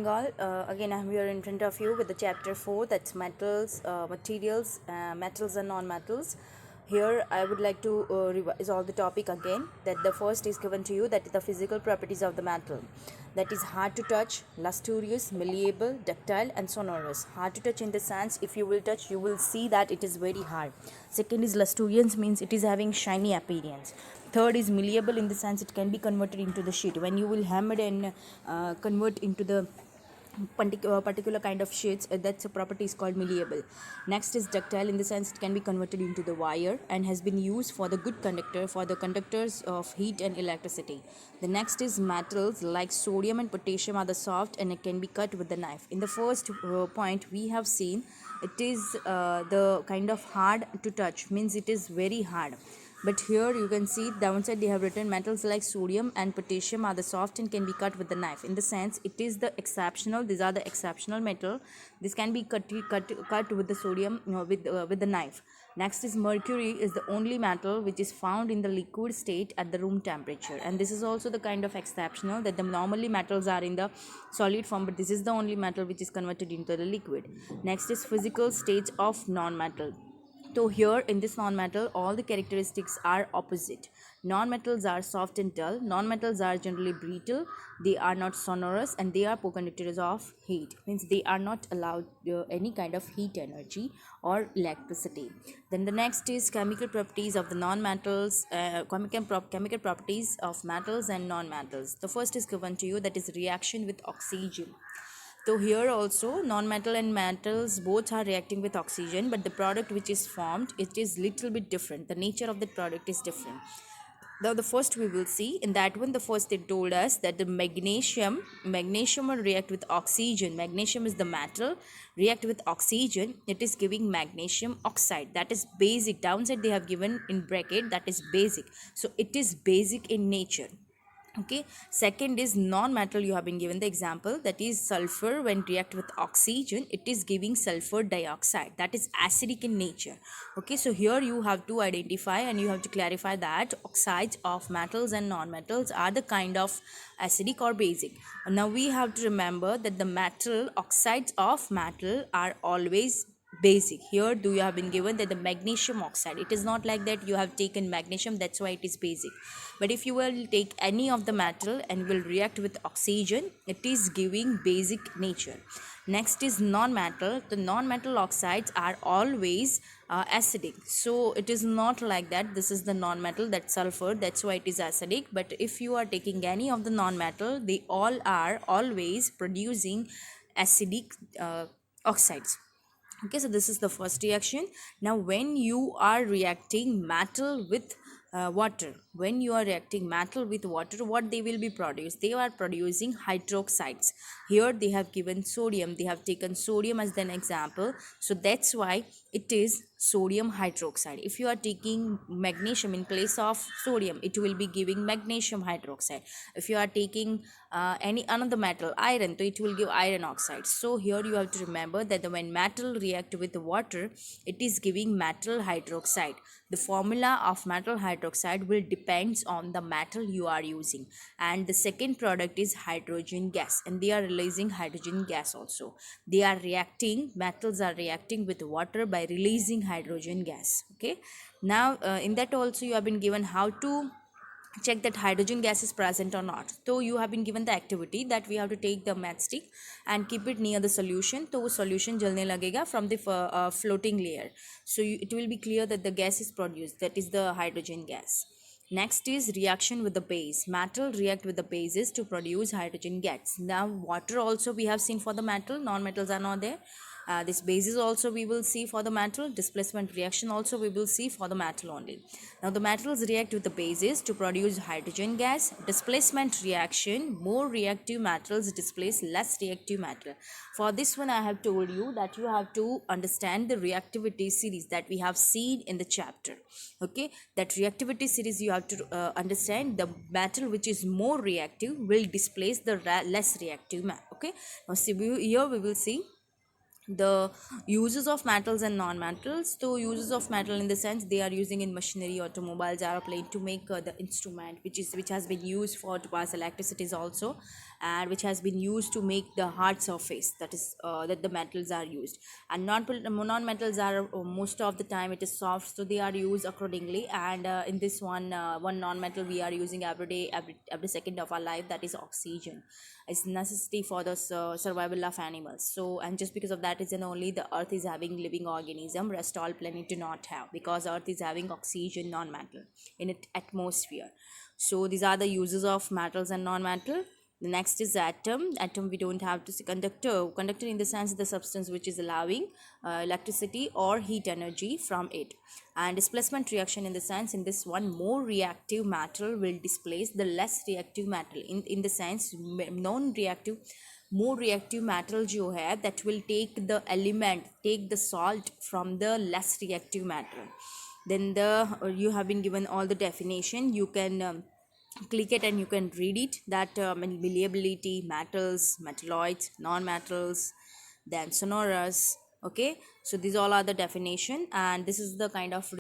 All again I'm here in front of you with the chapter 4, that's metals, materials, metals and non-metals. Here I would like to revise all the topic again. That the first is given to you, that is the physical properties of the metal, that is hard to touch, lustrous, malleable, ductile and sonorous. Hard to touch in the sense, if you will touch you will see that it is very hard. Second is lustrous, means it is having shiny appearance. Third is malleable, in the sense it can be converted into the sheet. When you will hammer and convert into the particular kind of sheets, that's a property is called malleable. Next is ductile, in the sense it can be converted into the wire and has been used for the good conductor, for the conductors of heat and electricity. The next is metals like sodium and potassium are the soft and it can be cut with the knife. In the first point we have seen, it is the kind of hard to touch, means it is very hard. But here you can see downside they have written metals like sodium and potassium are the soft and can be cut with the knife. In the sense it is the exceptional, these are the exceptional metal. This can be cut with the sodium, with the knife. Next is mercury, is the only metal which is found in the liquid state at the room temperature, and this is also the kind of exceptional, that the normally metals are in the solid form, but this is the only metal which is converted into the liquid. Next is physical states of non-metal. So here in this non-metal, all the characteristics are opposite. Non-metals are soft and dull. Non-metals are generally brittle. They are not sonorous and they are poor conductors of heat. Means they are not allowed any kind of heat energy or electricity. Then the next is chemical properties of the non-metals, chemical properties of metals and non-metals. The first is given to you, that is reaction with oxygen. So here also non-metal and metals both are reacting with oxygen, but the product which is formed, it is little bit different. The nature of the product is different. Now the first we will see in that one, the first they told us that the magnesium will react with oxygen. Magnesium is the metal, react with oxygen, it is giving magnesium oxide. That is basic. Downside they have given in bracket, that is basic. So it is basic in nature. Okay, second is non-metal, you have been given the example, that is sulfur when react with oxygen it is giving sulfur dioxide, that is acidic in nature. Okay, so here you have to identify and you have to clarify that oxides of metals and non-metals are the kind of acidic or basic. Now we have to remember that the metal oxides of metal are always basic. Here do you have been given that the magnesium oxide, it is not like that you have taken magnesium, that's why it is basic. But if you will take any of the metal and will react with oxygen, it is giving basic nature. Next is non-metal. The non-metal oxides are always acidic, so it is not like that this is the non-metal, that sulfur, that's why it is acidic. But if you are taking any of the non-metal, they all are always producing acidic oxides. Okay, so this is the first reaction. Now when you are reacting metal with water, when you are reacting metal with water, what they will be produced, they are producing hydroxides. Here they have given sodium, they have taken sodium as an example, so that's why it is sodium hydroxide. If you are taking magnesium in place of sodium, it will be giving magnesium hydroxide. If you are taking any another metal, iron, so it will give iron oxide. So here you have to remember that when metal react with water, it is giving metal hydroxide. The formula of metal hydroxide will depends on the metal you are using. And the second product is hydrogen gas, and they are releasing hydrogen gas also. They are reacting, metals are reacting with water by releasing hydrogen gas. Okay, now in that also you have been given how to check that hydrogen gas is present or not. So you have been given the activity that we have to take the matchstick and keep it near the solution, तो वो solution जलने लगेगा from the floating layer. So it will be clear that the gas is produced, that is the hydrogen gas. Next is reaction with the base. Metal react with the bases to produce hydrogen gas. Now water also we have seen for the metal, non-metals are not there. This bases also we will see for the metal. Displacement reaction also we will see for the metal only. Now the metals react with the bases to produce hydrogen gas. Displacement reaction, more reactive metals displace less reactive metal. For this one I have told you that you have to understand the reactivity series that we have seen in the chapter. Okay, that reactivity series you have to understand. The metal which is more reactive will displace the less reactive metal. Okay, now see, here we will see the uses of metals and non-metals. So uses of metal in the sense they are using in machinery, automobiles, aeroplane, to make the instrument which has been used for to pass electricity also. and which has been used to make the hard surface, that is that the metals are used. And non-metals are most of the time it is soft, so they are used accordingly. And in this one non-metal we are using every day, every second of our life, that is oxygen. It's necessity for the survival of animals. So, and just because of that reason only the earth is having living organism, rest all planet do not have, because earth is having oxygen, non-metal, in its atmosphere. So these are the uses of metals and non-metal. The next is atom. We don't have to see conductor in the sense the substance which is allowing electricity or heat energy from it. And displacement reaction in the sense, in this one, more reactive metal will displace the less reactive metal, in the sense non-reactive, more reactive metal जो है that will take the salt from the less reactive metal. Then you have been given all the definition, you can click it and you can read it, that malleability, metals, metalloids, non-metals, then sonorous. Okay, so these all are the definition, and this is the kind of